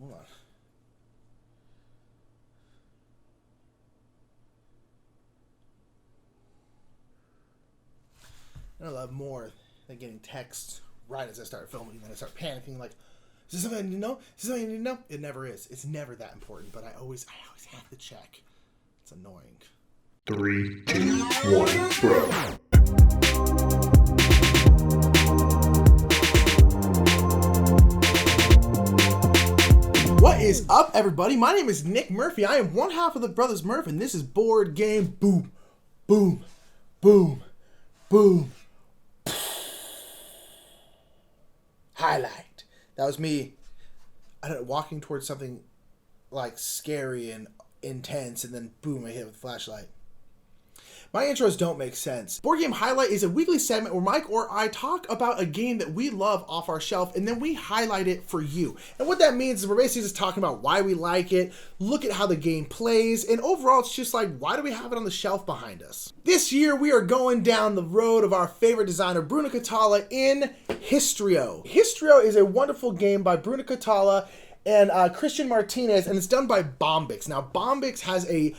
Hold on. I love more than getting texts right as I start filming, and then I start panicking like, is this something I need to know? Is this something I need to know? It never is. It's never that important, but I always have to check. It's annoying. 3, 2, 1, bro. What is up, everybody? My name is Nick Murphy. I am one half of the Brothers Murph, and this is Board Game Boom. Boom. Boom. Boom. Highlight. That was me, I don't know, walking towards something like scary and intense, and then boom, I hit it with a flashlight. My intros don't make sense. Board Game Highlight is a weekly segment where Mike or I talk about a game that we love off our shelf, and then we highlight it for you. And what that means is we're basically just talking about why we like it, look at how the game plays, and overall it's just like, why do we have it on the shelf behind us? This year we are going down the road of our favorite designer, Bruno Cathala, in Histrio. Histrio is a wonderful game by Bruno Cathala and Christian Martinez, and it's done by Bombix. Now, Bombix has a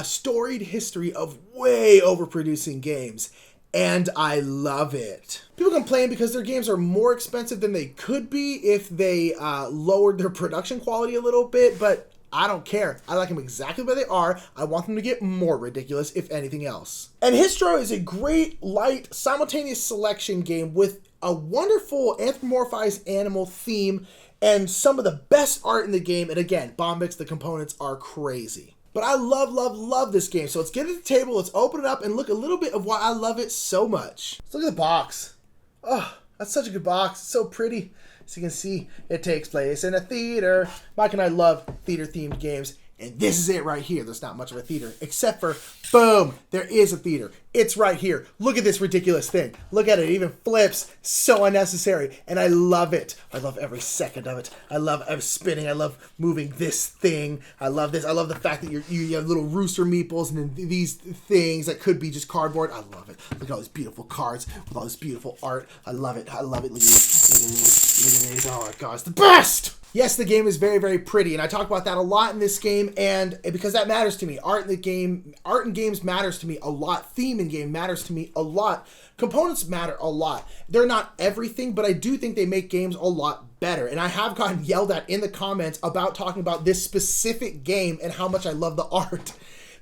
storied history of way overproducing games, and I love it. People complain because their games are more expensive than they could be if they lowered their production quality a little bit, but I don't care. I like them exactly where they are. I want them to get more ridiculous, if anything else. And Histrio is a great, light, simultaneous selection game with a wonderful anthropomorphized animal theme and some of the best art in the game. And again, Bombix, the components are crazy. But I love this game. So let's get at the table, let's open it up, and look a little bit of why I love it so much. Let's look at the box. Oh, that's such a good box. It's so pretty. As you can see, it takes place in a theater. Mike and I love theater-themed games, and this is it right here. There's not much of a theater, except for, boom, there is a theater. It's right here. Look at this ridiculous thing. Look at it. It even flips. So unnecessary, and I love it. I love every second of it. I'm spinning. I love moving this thing. I love this. I love the fact that you have little rooster meeples and then these things that could be just cardboard. I love it. Look at all these beautiful cards with all this beautiful art. I love it. I love it. Look at these. Look at these. Oh my gosh, the best! Yes, the game is very, very pretty, and I talk about that a lot in this game, and because that matters to me. Art in games matters to me a lot. Theme in game matters to me a lot. Components matter a lot. They're not everything, but I do think they make games a lot better, and I have gotten yelled at in the comments about talking about this specific game and how much I love the art.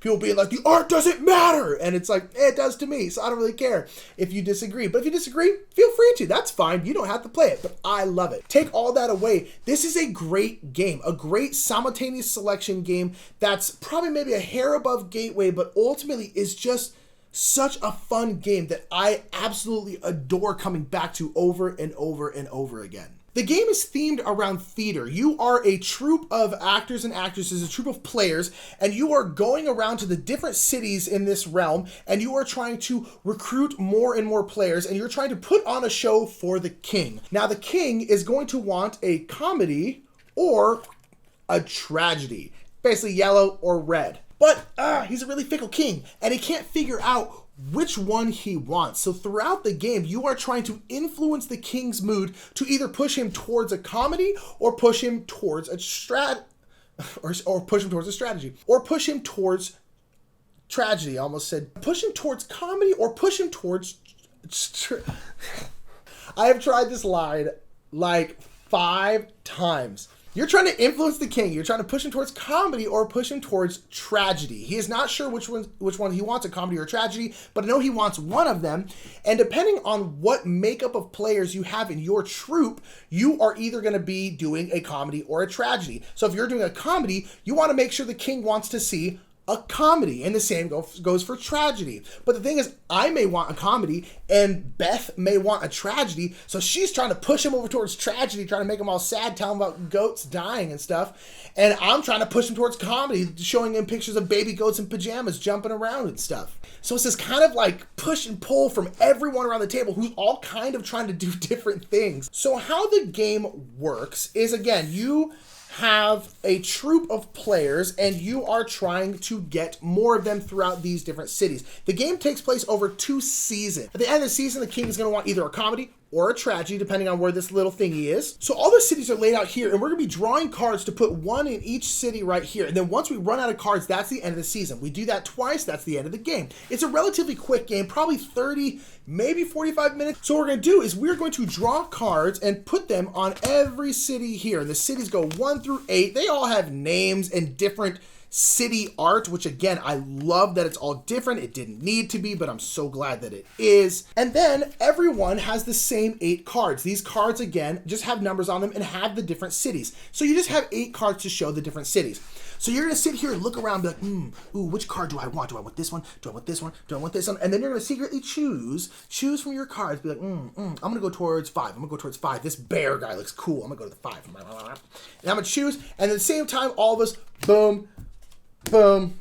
People being like, the art doesn't matter. And it's like, it does to me. So I don't really care if you disagree. But if you disagree, feel free to. That's fine. You don't have to play it. But I love it. Take all that away. This is a great game. A great simultaneous selection game that's probably maybe a hair above Gateway, but ultimately is just such a fun game that I absolutely adore coming back to over and over and over again. The game is themed around theater. You are a troupe of actors and actresses, a troupe of players, and you are going around to the different cities in this realm, and you are trying to recruit more and more players, and you're trying to put on a show for the king. Now, the king is going to want a comedy or a tragedy, basically yellow or red. But he's a really fickle king, and he can't figure out which one he wants. So throughout the game, you are trying to influence the king's mood to either push him towards a comedy or push him towards a or push him towards a strategy, or push him towards tragedy. I almost said push him towards comedy or push him towards I have tried this line like 5 times. You're trying to influence the king. You're trying to push him towards comedy or push him towards tragedy. He is not sure which one he wants, a comedy or a tragedy, but I know he wants one of them. And depending on what makeup of players you have in your troupe, you are either going to be doing a comedy or a tragedy. So if you're doing a comedy, you want to make sure the king wants to see a comedy, and the same goes for tragedy. But the thing is, I may want a comedy, and Beth may want a tragedy, so she's trying to push him over towards tragedy, trying to make him all sad, tell him about goats dying and stuff, and I'm trying to push him towards comedy, showing him pictures of baby goats in pajamas jumping around and stuff. So it's this kind of like push and pull from everyone around the table who's all kind of trying to do different things. So how the game works is, again, you have a troupe of players and you are trying to get more of them throughout these different cities. The game takes place over 2 seasons. At the end of the season, the king is going to want either a comedy or a tragedy, depending on where this little thingy is. So all the cities are laid out here, and we're gonna be drawing cards to put one in each city right here. And then once we run out of cards, that's the end of the season. We do that twice, that's the end of the game. It's a relatively quick game, probably 30, maybe 45 minutes. So what we're gonna do is we're going to draw cards and put them on every city here. And the cities go 1 through 8. They all have names and different city art, which again, I love that it's all different. It didn't need to be, but I'm so glad that it is. And then everyone has the same 8 cards. These cards, again, just have numbers on them and have the different cities. So you just have 8 cards to show the different cities. So you're gonna sit here and look around and be like, ooh, which card do I want? Do I want this one? Do I want this one? Do I want this one? And then you're gonna secretly choose from your cards. Be like, I'm gonna go towards 5. I'm gonna go towards 5. This bear guy looks cool. I'm gonna go to the 5. And I'm gonna choose. And at the same time, all of us, boom, boom,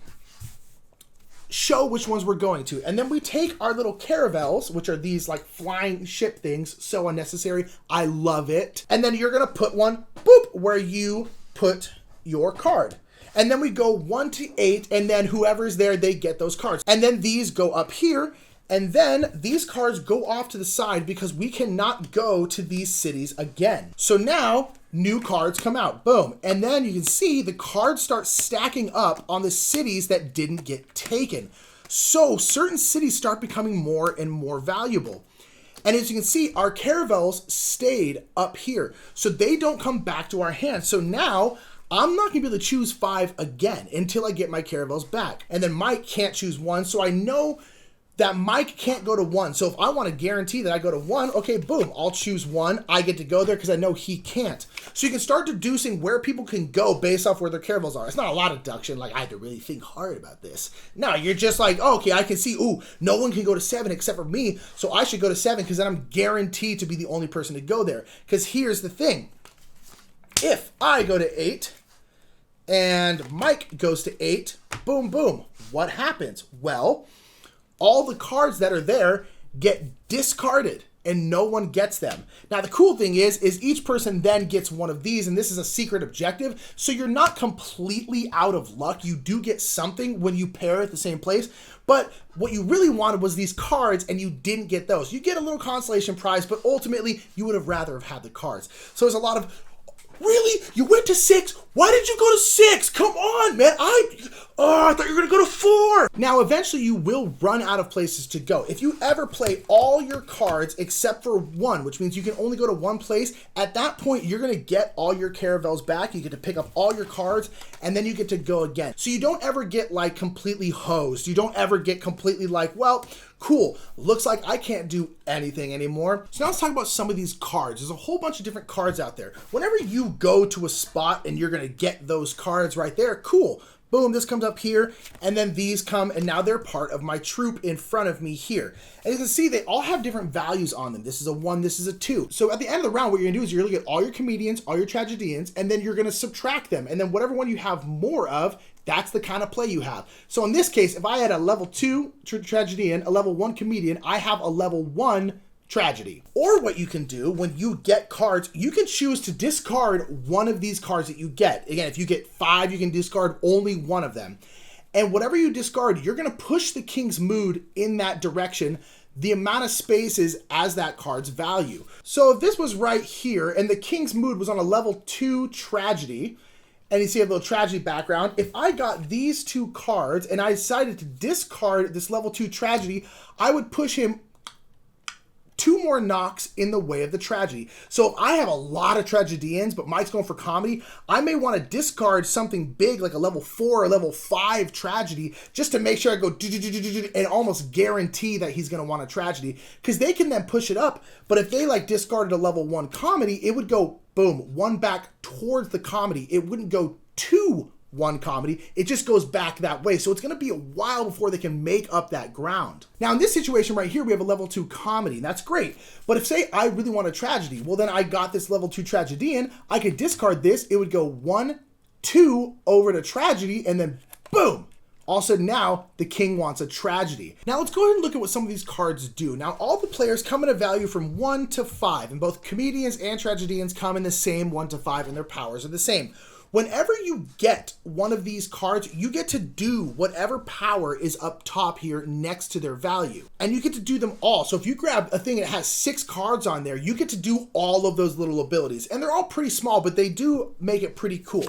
show which ones we're going to. And then we take our little caravels, which are these like flying ship things, so unnecessary. I love it. And then you're gonna put one, boop, where you put your card. And then we go 1 to 8, and then whoever's there, they get those cards. And then these go up here, and then these cards go off to the side because we cannot go to these cities again. So now, new cards come out, boom. And then you can see the cards start stacking up on the cities that didn't get taken. So certain cities start becoming more and more valuable. And as you can see, our caravels stayed up here. So they don't come back to our hands. So now, I'm not gonna be able to choose 5 again until I get my caravels back. And then Mike can't choose 1, so I know that Mike can't go to 1. So if I want to guarantee that I go to 1, okay, boom, I'll choose 1. I get to go there because I know he can't. So you can start deducing where people can go based off where their caravels are. It's not a lot of deduction, like I had to really think hard about this. No, you're just like, oh, okay, I can see, ooh, no one can go to 7 except for me, so I should go to 7 because then I'm guaranteed to be the only person to go there. Because here's the thing. If I go to 8, and Mike goes to 8, boom, boom. What happens? Well, all the cards that are there get discarded and no one gets them. Now, the cool thing is each person then gets one of these, and this is a secret objective, so you're not completely out of luck. You do get something when you pair at the same place, but what you really wanted was these cards, and you didn't get those. You get a little consolation prize, but ultimately, you would have rather have had the cards. So there's a lot of, really? You went to 6? Why did you go to 6? Come on, man. I thought you were going to go to 4. Now, eventually you will run out of places to go. If you ever play all your cards except for 1, which means you can only go to 1 place, at that point, you're going to get all your caravels back. You get to pick up all your cards, and then you get to go again. So you don't ever get like completely hosed. You don't ever get completely like, well, cool, looks like I can't do anything anymore. So now let's talk about some of these cards. There's a whole bunch of different cards out there. Whenever you go to a spot and you're gonna get those cards right there, cool. Boom, this comes up here, and then these come, and now they're part of my troop in front of me here. And you can see they all have different values on them. This is a 1, this is a 2. So at the end of the round, what you're gonna do is you're gonna get all your comedians, all your tragedians, and then you're gonna subtract them. And then whatever one you have more of, that's the kind of play you have. So in this case, if I had a level 2 tragedian, a level 1 comedian, I have a level 1 tragedy. Or what you can do when you get cards, you can choose to discard one of these cards that you get. Again, if you get 5, you can discard only one of them. And whatever you discard, you're gonna push the king's mood in that direction, the amount of spaces as that card's value. So if this was right here and the king's mood was on a level 2 tragedy, and you see a little tragedy background, if I got these 2 cards and I decided to discard this level 2 tragedy, I would push him 2 more knocks in the way of the tragedy. So if I have a lot of tragedians, but Mike's going for comedy, I may want to discard something big like a level 4 or level 5 tragedy just to make sure I go and almost guarantee that he's going to want a tragedy, because they can then push it up. But if they like discarded a level 1 comedy, it would go boom, 1 back towards the comedy. It wouldn't go to 1 comedy, it just goes back that way. So it's gonna be a while before they can make up that ground. Now in this situation right here, we have a level 2 comedy, and that's great. But if say I really want a tragedy, well then I got this level 2 tragedian, I could discard this, it would go 1, 2 over to tragedy, and then boom, All of a sudden now, the king wants a tragedy. Now let's go ahead and look at what some of these cards do. Now all the players come in a value from 1 to 5, and both comedians and tragedians come in the same 1 to 5, and their powers are the same. Whenever you get one of these cards, you get to do whatever power is up top here next to their value. And you get to do them all. So if you grab a thing that has 6 cards on there, you get to do all of those little abilities. And they're all pretty small, but they do make it pretty cool.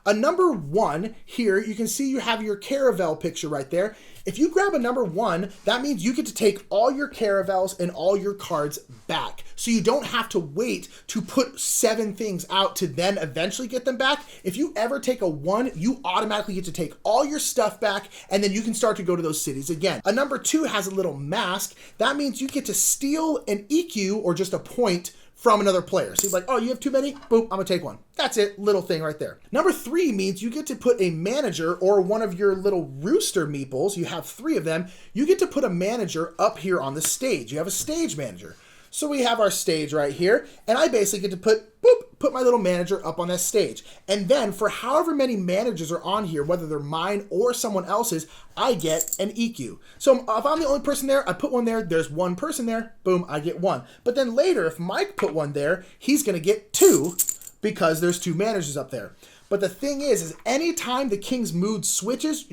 A number 1 here, you can see you have your Caravel picture right there. If you grab a number 1, that means you get to take all your Caravels and all your cards back. So you don't have to wait to put 7 things out to then eventually get them back. If you ever take a 1, you automatically get to take all your stuff back, and then you can start to go to those cities again. A number 2 has a little mask. That means you get to steal an EQ or just a point from another player. So he's like, oh, you have too many? Boom, I'm gonna take one. That's it, little thing right there. Number 3 means you get to put a manager or one of your little rooster meeples, you have 3 of them, you get to put a manager up here on the stage. You have a stage manager. So we have our stage right here, and I basically get to put my little manager up on that stage. And then for however many managers are on here, whether they're mine or someone else's, I get an EQ. So if I'm the only person there, I put one there, there's 1 person there, boom, I get 1. But then later, if Mike put one there, he's gonna get 2 because there's 2 managers up there. But the thing is anytime the king's mood switches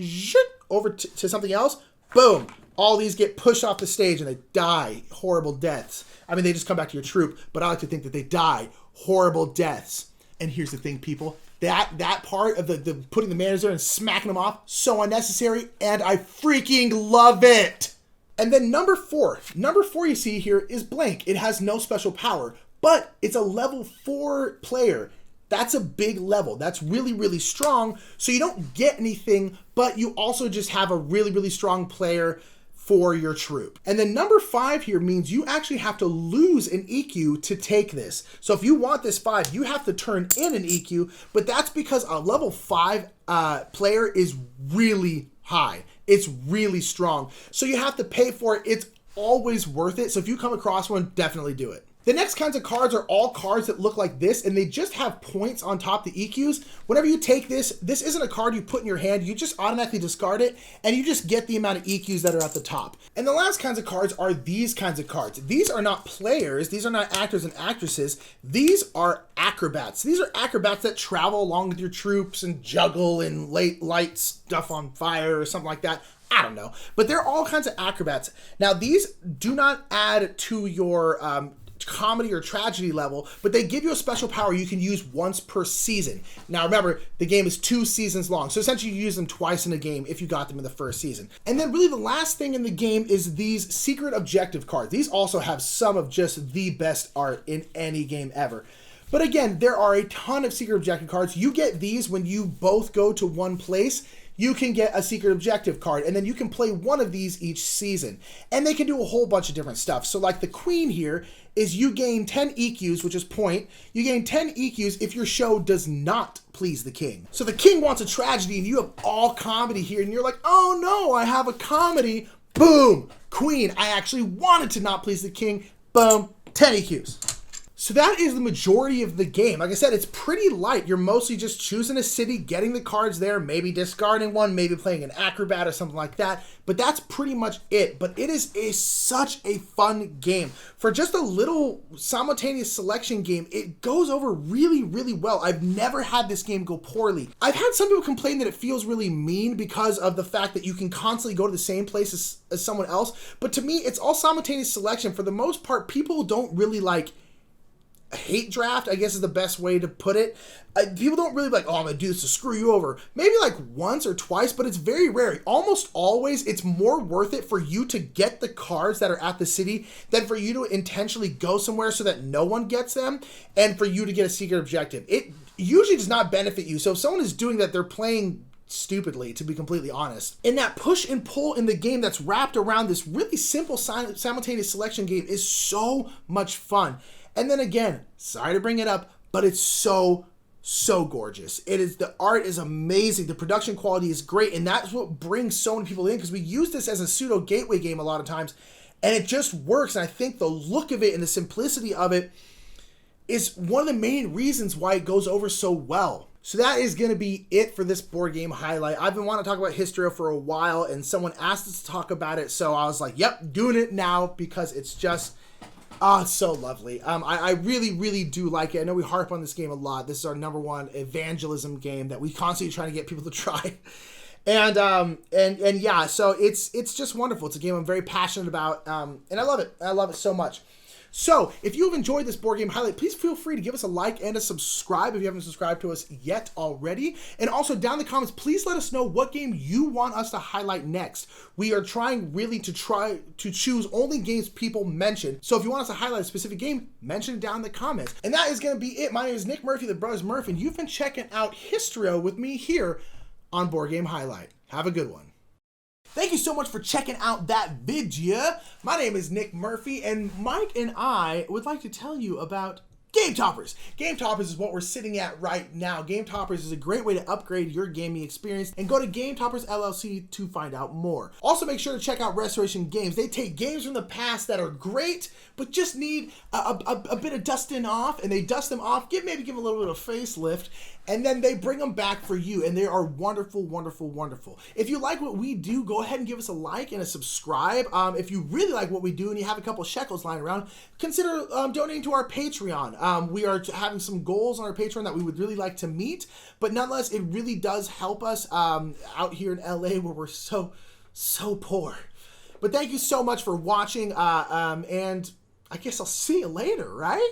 over to something else, boom, all these get pushed off the stage and they die horrible deaths. I mean, they just come back to your troop, but I like to think that they die horrible deaths. And here's the thing, people. That part of the putting the manager and smacking them off, so unnecessary, and I freaking love it. And then number 4. Number 4 you see here is blank. It has no special power, but it's a level 4 player. That's a big level. That's really, really strong. So you don't get anything, but you also just have a really, really strong player for your troop. And then number 5 here means you actually have to lose an EQ to take this. So if you want this 5, you have to turn in an EQ, but that's because a level 5 player is really high. It's really strong. So you have to pay for it. It's always worth it. So if you come across one, definitely do it. The next kinds of cards are all cards that look like this, and they just have points on top, the EQs. Whenever you take this isn't a card you put in your hand, you just automatically discard it, and you just get the amount of EQs that are at the top. And the last kinds of cards are these kinds of cards. These are not players, these are not actors and actresses, these are acrobats. These are acrobats that travel along with your troops and juggle and light stuff on fire or something like that. I don't know, but they're all kinds of acrobats. Now these do not add to your comedy or tragedy level, but they give you a special power you can use once per season. Now remember, the game is 2 seasons long, so essentially you use them twice in a game if you got them in the first season. And then really the last thing in the game is these secret objective cards. These also have some of just the best art in any game ever. But again, there are a ton of secret objective cards. You get these when you both go to one place. You can get a secret objective card, and then you can play one of these each season. And they can do a whole bunch of different stuff. So like the queen here is you gain 10 EQs, which is point. You gain 10 EQs if your show does not please the king. So the king wants a tragedy, and you have all comedy here, and you're like, oh no, I have a comedy. Boom, queen. I actually wanted to not please the king. Boom, 10 EQs. So that is the majority of the game. Like I said, it's pretty light. You're mostly just choosing a city, getting the cards there, maybe discarding one, maybe playing an acrobat or something like that. But that's pretty much it. But it is such a fun game. For just a little simultaneous selection game, it goes over really, really well. I've never had this game go poorly. I've had some people complain that it feels really mean because of the fact that you can constantly go to the same place as someone else. But to me, it's all simultaneous selection. For the most part, people don't really like hate draft, I guess is the best way to put it. People don't really like, oh, I'm gonna do this to screw you over. Maybe like once or twice, but it's very rare. Almost always, it's more worth it for you to get the cards that are at the city than for you to intentionally go somewhere so that no one gets them and for you to get a secret objective. It usually does not benefit you. So if someone is doing that, they're playing stupidly, to be completely honest. And that push and pull in the game that's wrapped around this really simple simultaneous selection game is so much fun. And then again, sorry to bring it up, but it's so gorgeous. The art is amazing. The production quality is great. And that's what brings so many people in, because we use this as a pseudo gateway game a lot of times, and it just works. And I think the look of it and the simplicity of it is one of the main reasons why it goes over so well. So that is going to be it for this board game highlight. I've been wanting to talk about Histrio for a while, and someone asked us to talk about it, so I was like, yep, doing it now, because it's just, it's so lovely. I really, really do like it. I know we harp on this game a lot. This is our #1 evangelism game that we constantly trying to get people to try. And yeah, so it's just wonderful. It's a game I'm very passionate about, and I love it. I love it so much. So, if you've enjoyed this board game highlight, please feel free to give us a like and a subscribe if you haven't subscribed to us yet already. And also, down in the comments, please let us know what game you want us to highlight next. We are trying really to choose only games people mention. So, if you want us to highlight a specific game, mention it down in the comments. And that is going to be it. My name is Nick Murphy, the Brothers Murph, and you've been checking out Histrio with me here on Board Game Highlight. Have a good one. Thank you so much for checking out that video. My name is Nick Murphy, and Mike and I would like to tell you about Game Toppers. Game Toppers is what we're sitting at right now. Game Toppers is a great way to upgrade your gaming experience, and go to Game Toppers LLC to find out more. Also, make sure to check out Restoration Games. They take games from the past that are great, but just need a bit of dusting off, and they dust them off, maybe give a little bit of facelift, and then they bring them back for you, and they are wonderful, wonderful, wonderful. If you like what we do, go ahead and give us a like and a subscribe. If you really like what we do and you have a couple shekels lying around, consider donating to our Patreon. We are having some goals on our Patreon that we would really like to meet, but nonetheless, it really does help us out here in LA where we're so poor. But thank you so much for watching, and I guess I'll see you later, right?